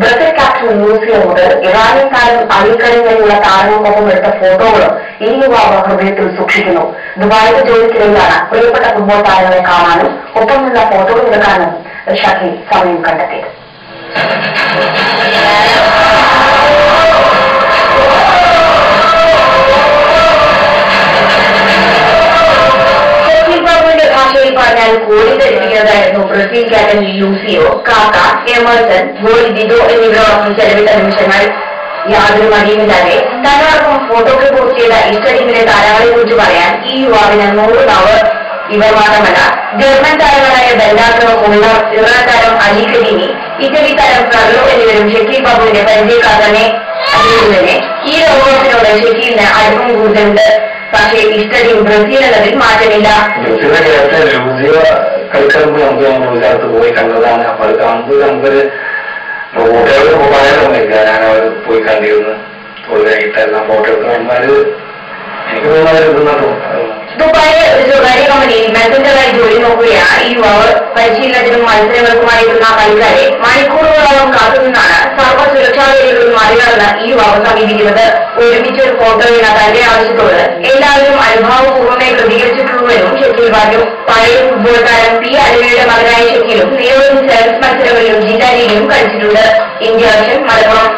Brazil captain museum മുതൽ Iranian താരം അലിക്കണിലുള്ള താരങ്ങൾക്കൊപ്പം എടുത്ത ഫോട്ടോകളും ഈ യുവാവ് ഹൃദയത്തിൽ സൂക്ഷിക്കുന്നു. ദുബായിലെ ജോലിക്കിടയിലാണ് പ്രിയപ്പെട്ട ഫുട്ബോൾ താരങ്ങളെ കാണാനും ഒപ്പം നിന്ന ഫോട്ടോകൾ എടുക്കാനും ഷാക്കി സമയം കണ്ടെത്തിയത്. പറഞ്ഞാൽ കോടിക്കരിപ്പിക്കുന്നതായിരുന്നു ബ്രസീൽ ക്യാപ്റ്റൻ ലൂസിയോ, കാക്ക, എമേഴ്സൺ, ഗോളി ഡിഡോ എന്നിവരോടൊപ്പം ചെലവിട്ട നിമിഷങ്ങൾ. യാതൊരു മടിയുമില്ലാതെ തന്നോടൊപ്പം ഫോട്ടോകൾ പോസ്റ്റ് ചെയ്ത ഇഷ്ട ടീമിലെ താരങ്ങളെ കുറിച്ച് പറയാൻ ഈ യുവാവിന് 100 നാവ്. ഇവർ മാത്രമല്ല, ജർമ്മൻ താരങ്ങളായ ബെല്ലാക്കോ, മുള്ളർ, ഇറാൻ താരം അലി കരീമി, ഇറ്റലി താരം ഫെർലോ എന്നിവരും ഷക്കീൽ ബാബുവിന്റെ പരിചയക്കാർ തന്നെ. അതുകൊണ്ട് ഈ ലോകകപ്പിനോട് ഷക്കീലിന് അടുപ്പം കൂടുതലുണ്ട്. പക്ഷേ ഇഷ്ട ടീം ബ്രസീൽ എന്നതിൽ മാറ്റമില്ല. കളിക്കുമ്പോൾ നമുക്ക് പോയി കണ്ടതാണ്. അപ്പൊ അത് കാണുമ്പോൾ നമുക്കൊരു ഫോട്ടോകൾ ഞാൻ പോയി കണ്ടിരുന്നു. എല്ലാം ഫോട്ടോ എടുക്കുന്ന എനിക്ക് തോന്നുന്നത് ദുബായിലെ ഒരു സ്വകാര്യ കമ്പനിയിൽ മെസഞ്ചറായി ജോലി നോക്കുകയാണ് ഈ യുവാവ്. പരിശീലനത്തിനും മത്സരങ്ങൾക്കുമായിരുന്ന കളിക്കാരെ മണിക്കൂറുകളോളം കാത്തുനിന്നാണ് സർവ്വ സുരക്ഷാ വേദികളിൽ മറികടന്ന് ഈ യുവാവ് സമീപിക്കുന്നത്. ഒരുമിച്ചൊരു ഫോട്ടോ എന്ന തന്റെ ആവശ്യത്തോട് എല്ലാവരും അനുഭാവപൂർവ്വമേ പ്രതികരിച്ചിട്ടുള്ളൂവെന്നും ഷക്കീൽ പറഞ്ഞു. പഴയ ഫുട്ബോൾ താരം പി അലവിയുടെ മകനായ ഷക്കീലും നിരവധി സെവൻസ് മത്സരങ്ങളിലും ജില്ലാ ലീഗിലും കളിച്ചിട്ടുണ്ട്. ഇന്ത്യ മലപ്പുറം.